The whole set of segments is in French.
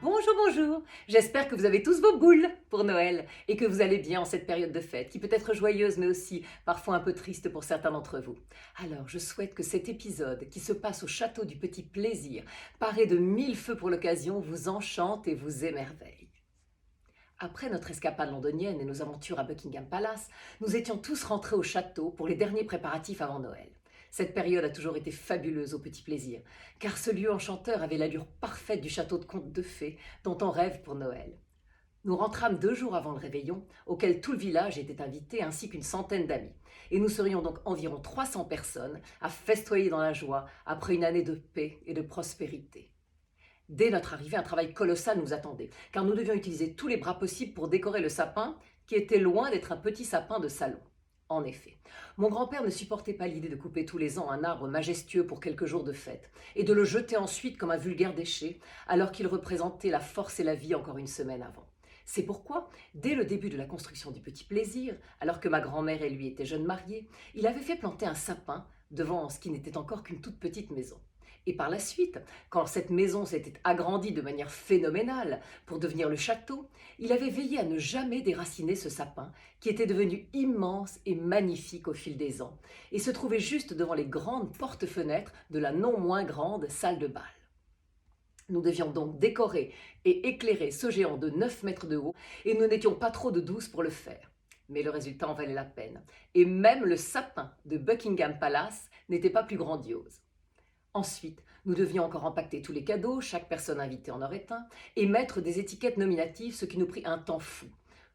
Bonjour, bonjour. J'espère que vous avez tous vos boules pour Noël et que vous allez bien en cette période de fête qui peut être joyeuse mais aussi parfois un peu triste pour certains d'entre vous. Alors, je souhaite que cet épisode qui se passe au château du Petit Plaisir, paré de 1000 feux pour l'occasion, vous enchante et vous émerveille. Après notre escapade londonienne et nos aventures à Buckingham Palace, nous étions tous rentrés au château pour les derniers préparatifs avant Noël. Cette période a toujours été fabuleuse au Petit Plaisir, car ce lieu enchanteur avait l'allure parfaite du château de conte de fées dont on rêve pour Noël. Nous rentrâmes 2 jours avant le réveillon, auquel tout le village était invité, ainsi qu'une centaine d'amis. Et nous serions donc environ 300 personnes à festoyer dans la joie après une année de paix et de prospérité. Dès notre arrivée, un travail colossal nous attendait, car nous devions utiliser tous les bras possibles pour décorer le sapin, qui était loin d'être un petit sapin de salon. En effet, mon grand-père ne supportait pas l'idée de couper tous les ans un arbre majestueux pour quelques jours de fête, et de le jeter ensuite comme un vulgaire déchet, alors qu'il représentait la force et la vie encore une semaine avant. C'est pourquoi, dès le début de la construction du Petit Plaisir, alors que ma grand-mère et lui étaient jeunes mariés, il avait fait planter un sapin devant ce qui n'était encore qu'une toute petite maison. Et par la suite, quand cette maison s'était agrandie de manière phénoménale pour devenir le château, il avait veillé à ne jamais déraciner ce sapin qui était devenu immense et magnifique au fil des ans et se trouvait juste devant les grandes portes-fenêtres de la non moins grande salle de bal. Nous devions donc décorer et éclairer ce géant de 9 mètres de haut et nous n'étions pas trop de douze pour le faire. Mais le résultat en valait la peine. Et même le sapin de Buckingham Palace n'était pas plus grandiose. Ensuite, nous devions encore empaqueter tous les cadeaux, chaque personne invitée en aurait un, et mettre des étiquettes nominatives, ce qui nous prit un temps fou.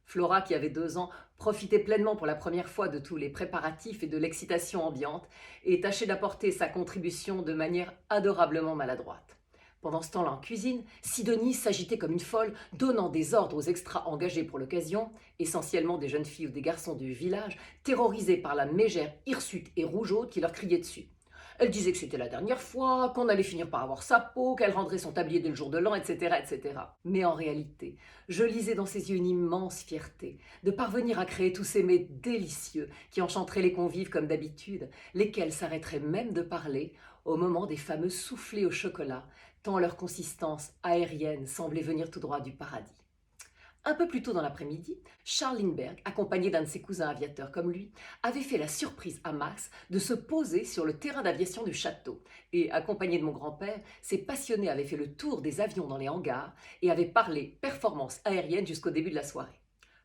Flora, qui avait 2 ans, profitait pleinement pour la première fois de tous les préparatifs et de l'excitation ambiante, et tâchait d'apporter sa contribution de manière adorablement maladroite. Pendant ce temps-là en cuisine, Sidonie s'agitait comme une folle, donnant des ordres aux extras engagés pour l'occasion, essentiellement des jeunes filles ou des garçons du village, terrorisés par la mégère hirsute et rougeaude qui leur criait dessus. Elle disait que c'était la dernière fois, qu'on allait finir par avoir sa peau, qu'elle rendrait son tablier dès le jour de l'an, etc., etc. Mais en réalité, je lisais dans ses yeux une immense fierté de parvenir à créer tous ces mets délicieux qui enchanteraient les convives comme d'habitude, lesquels s'arrêteraient même de parler au moment des fameux soufflés au chocolat, tant leur consistance aérienne semblait venir tout droit du paradis. Un peu plus tôt dans l'après-midi, Charles Lindbergh, accompagné d'un de ses cousins aviateurs comme lui, avait fait la surprise à Max de se poser sur le terrain d'aviation du château. Et, accompagné de mon grand-père, ces passionnés avaient fait le tour des avions dans les hangars et avaient parlé performance aérienne jusqu'au début de la soirée.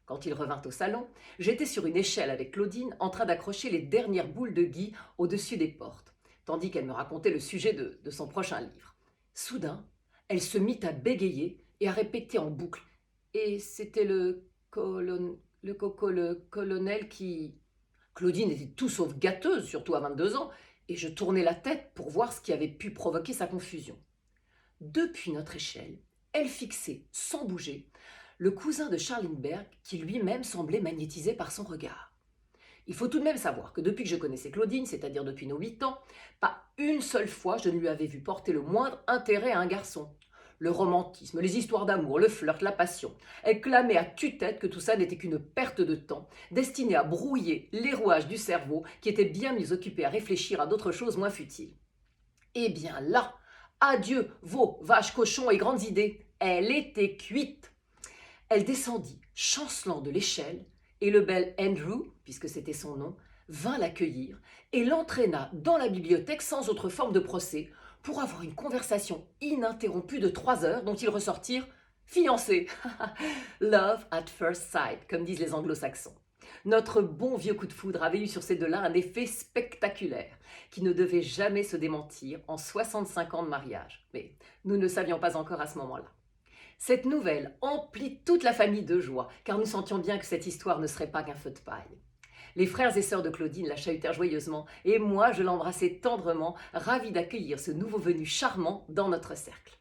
Quand il revint au salon, j'étais sur une échelle avec Claudine en train d'accrocher les dernières boules de gui au-dessus des portes, tandis qu'elle me racontait le sujet de son prochain livre. Soudain, elle se mit à bégayer et à répéter en boucle: et c'était le colonel qui... Claudine était tout sauf gâteuse, surtout à 22 ans, et je tournais la tête pour voir ce qui avait pu provoquer sa confusion. Depuis notre échelle, elle fixait, sans bouger, le cousin de Charles Lindbergh, qui lui-même semblait magnétisé par son regard. Il faut tout de même savoir que depuis que je connaissais Claudine, c'est-à-dire depuis nos 8 ans, pas une seule fois je ne lui avais vu porter le moindre intérêt à un garçon. Le romantisme, les histoires d'amour, le flirt, la passion. Elle clamait à tue-tête que tout ça n'était qu'une perte de temps, destinée à brouiller les rouages du cerveau qui était bien mieux occupé à réfléchir à d'autres choses moins futiles. Eh bien là, adieu veaux, vaches, cochons et grandes idées. Elle était cuite. Elle descendit, chancelant de l'échelle, et le bel Andrew, puisque c'était son nom, vint l'accueillir et l'entraîna dans la bibliothèque sans autre forme de procès pour avoir une conversation ininterrompue de 3 heures dont ils ressortirent fiancés. Love at first sight, comme disent les anglo-saxons. Notre bon vieux coup de foudre avait eu sur ces deux-là un effet spectaculaire qui ne devait jamais se démentir en 65 ans de mariage. Mais nous ne savions pas encore à ce moment-là. Cette nouvelle emplit toute la famille de joie, car nous sentions bien que cette histoire ne serait pas qu'un feu de paille. Les frères et sœurs de Claudine la chahutèrent joyeusement, et moi je l'embrassai tendrement, ravie d'accueillir ce nouveau venu charmant dans notre cercle.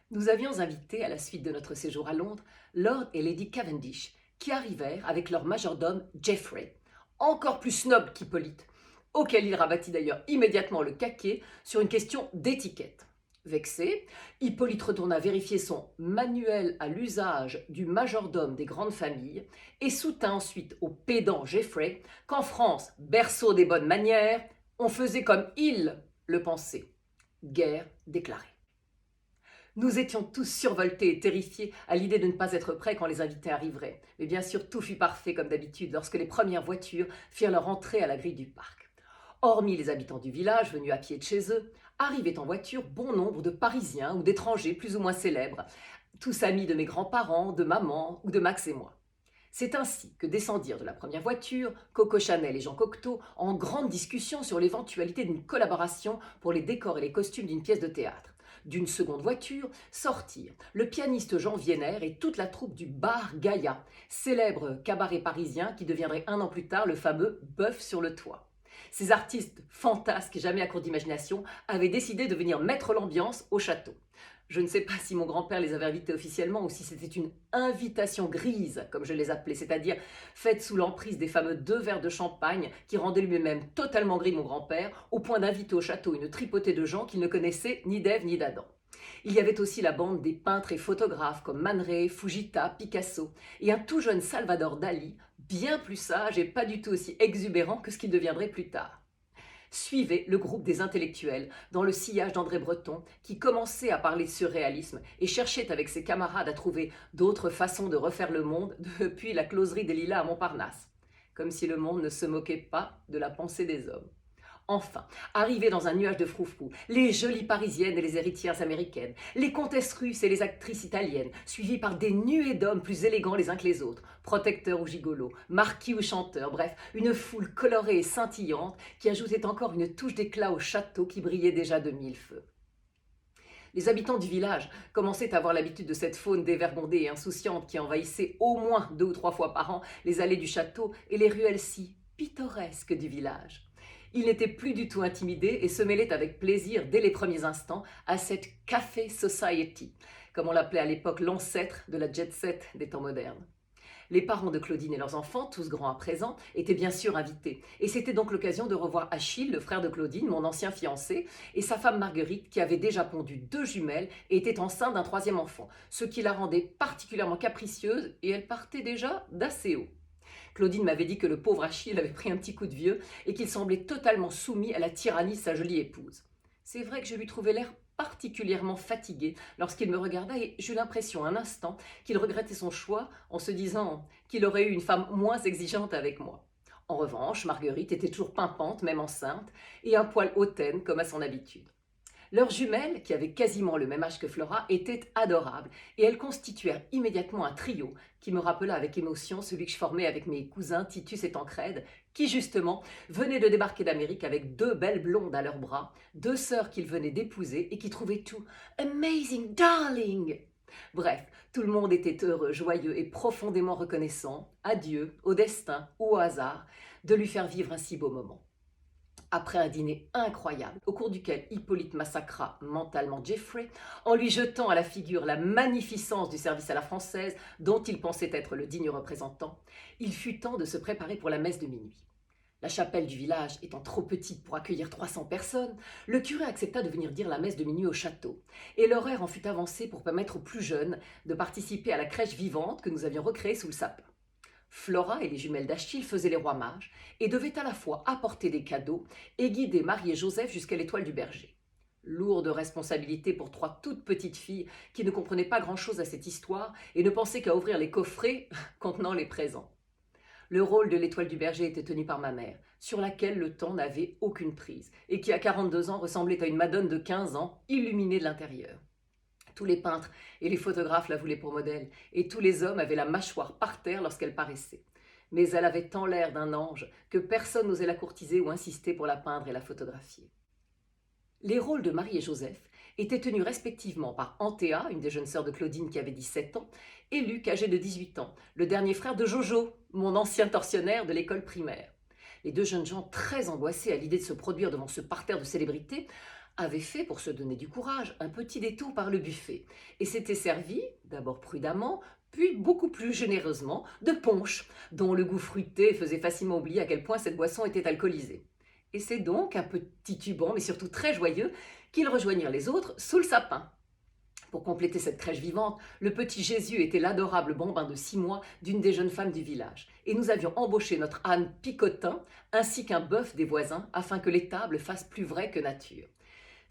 Nous avions invité, à la suite de notre séjour à Londres, Lord et Lady Cavendish, qui arrivèrent avec leur majordome Geoffrey, encore plus snob qu'Hippolyte, auquel il rabattit d'ailleurs immédiatement le caquet sur une question d'étiquette. Vexé, Hippolyte retourna vérifier son manuel à l'usage du majordome des grandes familles et soutint ensuite au pédant Geoffrey qu'en France, berceau des bonnes manières, on faisait comme il le pensait. Guerre déclarée. Nous étions tous survoltés et terrifiés à l'idée de ne pas être prêts quand les invités arriveraient. Mais bien sûr, tout fut parfait comme d'habitude lorsque les premières voitures firent leur entrée à la grille du parc. Hormis les habitants du village venus à pied de chez eux, arrivaient en voiture bon nombre de Parisiens ou d'étrangers plus ou moins célèbres, tous amis de mes grands-parents, de maman ou de Max et moi. C'est ainsi que descendirent de la première voiture Coco Chanel et Jean Cocteau en grande discussion sur l'éventualité d'une collaboration pour les décors et les costumes d'une pièce de théâtre. D'une seconde voiture sortirent le pianiste Jean Vienner et toute la troupe du Bar Gaïa, célèbre cabaret parisien qui deviendrait un an plus tard le fameux Bœuf sur le toit. Ces artistes fantasques et jamais à court d'imagination avaient décidé de venir mettre l'ambiance au château. Je ne sais pas si mon grand-père les avait invités officiellement ou si c'était une invitation grise, comme je les appelais, c'est-à-dire faite sous l'emprise des fameux 2 verres de champagne qui rendaient lui-même totalement gris mon grand-père, au point d'inviter au château une tripotée de gens qu'il ne connaissait ni d'Ève ni d'Adam. Il y avait aussi la bande des peintres et photographes comme Man Ray, Fujita, Picasso, et un tout jeune Salvador Dali, bien plus sage et pas du tout aussi exubérant que ce qu'il deviendrait plus tard. Suivait le groupe des intellectuels, dans le sillage d'André Breton, qui commençait à parler surréalisme et cherchait avec ses camarades à trouver d'autres façons de refaire le monde depuis la closerie des Lilas à Montparnasse. Comme si le monde ne se moquait pas de la pensée des hommes. Enfin, arrivés dans un nuage de froufrou, les jolies parisiennes et les héritières américaines, les comtesses russes et les actrices italiennes, suivies par des nuées d'hommes plus élégants les uns que les autres, protecteurs ou gigolos, marquis ou chanteurs, bref, une foule colorée et scintillante qui ajoutait encore une touche d'éclat au château qui brillait déjà de 1000 feux. Les habitants du village commençaient à avoir l'habitude de cette faune dévergondée et insouciante qui envahissait au moins 2 ou 3 fois par an les allées du château et les ruelles si pittoresques du village. Il n'était plus du tout intimidé et se mêlait avec plaisir dès les premiers instants à cette Café Society, comme on l'appelait à l'époque l'ancêtre de la jet set des temps modernes. Les parents de Claudine et leurs enfants, tous grands à présent, étaient bien sûr invités. Et c'était donc l'occasion de revoir Achille, le frère de Claudine, mon ancien fiancé, et sa femme Marguerite, qui avait déjà pondu 2 jumelles et était enceinte d'un 3e enfant, ce qui la rendait particulièrement capricieuse et elle partait déjà d'assez haut. Claudine m'avait dit que le pauvre Achille avait pris un petit coup de vieux et qu'il semblait totalement soumis à la tyrannie de sa jolie épouse. C'est vrai que je lui trouvais l'air particulièrement fatigué lorsqu'il me regarda et j'eus l'impression un instant qu'il regrettait son choix en se disant qu'il aurait eu une femme moins exigeante avec moi. En revanche, Marguerite était toujours pimpante, même enceinte, et un poil hautaine comme à son habitude. Leurs jumelles, qui avaient quasiment le même âge que Flora, étaient adorables et elles constituèrent immédiatement un trio qui me rappela avec émotion celui que je formais avec mes cousins Titus et Tancrède, qui justement venaient de débarquer d'Amérique avec 2 belles blondes à leurs bras, 2 sœurs qu'ils venaient d'épouser et qui trouvaient tout « amazing, darling ». Bref, tout le monde était heureux, joyeux et profondément reconnaissant à Dieu, au destin ou au hasard de lui faire vivre un si beau moment. Après un dîner incroyable, au cours duquel Hippolyte massacra mentalement Jeffrey, en lui jetant à la figure la magnificence du service à la française dont il pensait être le digne représentant, il fut temps de se préparer pour la messe de minuit. La chapelle du village étant trop petite pour accueillir 300 personnes, le curé accepta de venir dire la messe de minuit au château, et l'horaire en fut avancé pour permettre aux plus jeunes de participer à la crèche vivante que nous avions recréée sous le sapin. Flora et les jumelles d'Achille faisaient les rois mages et devaient à la fois apporter des cadeaux et guider Marie et Joseph jusqu'à l'étoile du berger. Lourde responsabilité pour 3 toutes petites filles qui ne comprenaient pas grand-chose à cette histoire et ne pensaient qu'à ouvrir les coffrets contenant les présents. Le rôle de l'étoile du berger était tenu par ma mère, sur laquelle le temps n'avait aucune prise et qui à 42 ans ressemblait à une madone de 15 ans illuminée de l'intérieur. Tous les peintres et les photographes la voulaient pour modèle, et tous les hommes avaient la mâchoire par terre lorsqu'elle paraissait. Mais elle avait tant l'air d'un ange que personne n'osait la courtiser ou insister pour la peindre et la photographier. Les rôles de Marie et Joseph étaient tenus respectivement par Anthea, une des jeunes sœurs de Claudine qui avait 17 ans, et Luc, âgé de 18 ans, le dernier frère de Jojo, mon ancien tortionnaire de l'école primaire. Les 2 jeunes gens, très angoissés à l'idée de se produire devant ce parterre de célébrités, avait fait, pour se donner du courage, un petit détour par le buffet et s'était servi, d'abord prudemment, puis beaucoup plus généreusement, de punch, dont le goût fruité faisait facilement oublier à quel point cette boisson était alcoolisée. Et c'est donc, un peu titubant, mais surtout très joyeux, qu'ils rejoignirent les autres sous le sapin. Pour compléter cette crèche vivante, le petit Jésus était l'adorable bambin de 6 mois d'une des jeunes femmes du village. Et nous avions embauché notre âne Picotin, ainsi qu'un bœuf des voisins, afin que l'étable fasse plus vrai que nature.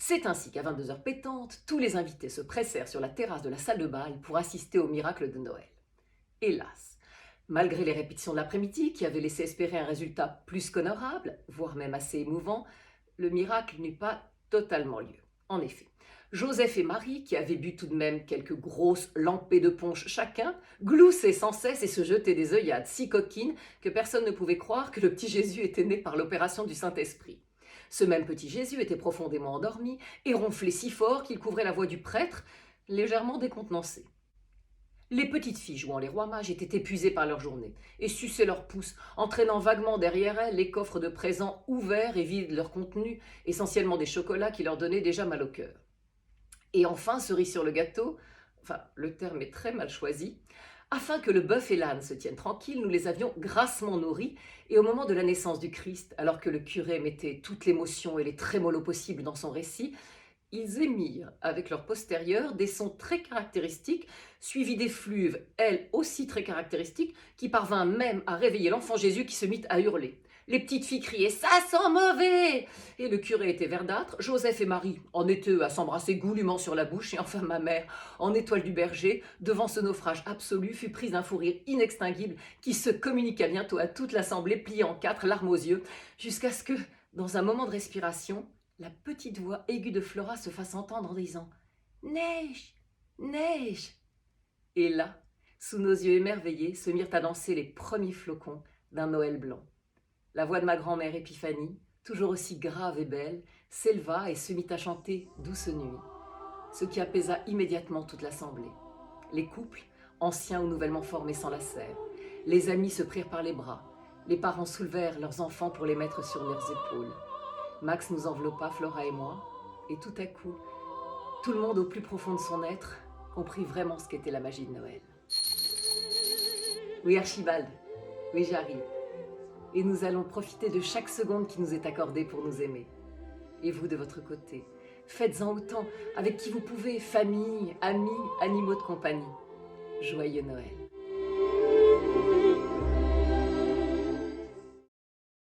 C'est ainsi qu'à 22 heures pétantes, tous les invités se pressèrent sur la terrasse de la salle de bal pour assister au miracle de Noël. Hélas, malgré les répétitions de l'après-midi qui avaient laissé espérer un résultat plus qu'honorable, voire même assez émouvant, le miracle n'eut pas totalement lieu. En effet, Joseph et Marie, qui avaient bu tout de même quelques grosses lampées de punch chacun, gloussaient sans cesse et se jetaient des œillades si coquines que personne ne pouvait croire que le petit Jésus était né par l'opération du Saint-Esprit. Ce même petit Jésus était profondément endormi et ronflait si fort qu'il couvrait la voix du prêtre, légèrement décontenancé. Les petites filles jouant les rois mages étaient épuisées par leur journée et suçaient leurs pouces, entraînant vaguement derrière elles les coffres de présents ouverts et vides de leur contenu, essentiellement des chocolats qui leur donnaient déjà mal au cœur. Et enfin, cerise sur le gâteau, enfin le terme est très mal choisi, afin que le bœuf et l'âne se tiennent tranquilles, nous les avions grassement nourris, et au moment de la naissance du Christ, alors que le curé mettait toute l'émotion et les trémolos possibles dans son récit, ils émirent avec leur postérieur des sons très caractéristiques, suivis des fluves, elles aussi très caractéristiques, qui parvinrent même à réveiller l'enfant Jésus qui se mit à hurler. Les petites filles criaient « Ça sent mauvais !» Et le curé était verdâtre, Joseph et Marie en étaient eux à s'embrasser goulûment sur la bouche, et enfin ma mère, en étoile du berger, devant ce naufrage absolu, fut prise d'un fou rire inextinguible qui se communiqua bientôt à toute l'assemblée, pliée en quatre, larmes aux yeux, jusqu'à ce que, dans un moment de respiration, la petite voix aiguë de Flora se fasse entendre en disant « Neige, neige !» Et là, sous nos yeux émerveillés, se mirent à danser les premiers flocons d'un Noël blanc. La voix de ma grand-mère Épiphanie, toujours aussi grave et belle, s'éleva et se mit à chanter « Douce nuit », ce qui apaisa immédiatement toute l'assemblée. Les couples, anciens ou nouvellement formés, s'enlacèrent. Les amis se prirent par les bras. Les parents soulevèrent leurs enfants pour les mettre sur leurs épaules. Max nous enveloppa, Flora et moi, et tout à coup, tout le monde au plus profond de son être comprit vraiment ce qu'était la magie de Noël. Oui, Archibald, oui, j'arrive. Et nous allons profiter de chaque seconde qui nous est accordée pour nous aimer. Et vous, de votre côté, faites-en autant avec qui vous pouvez, famille, amis, animaux de compagnie. Joyeux Noël.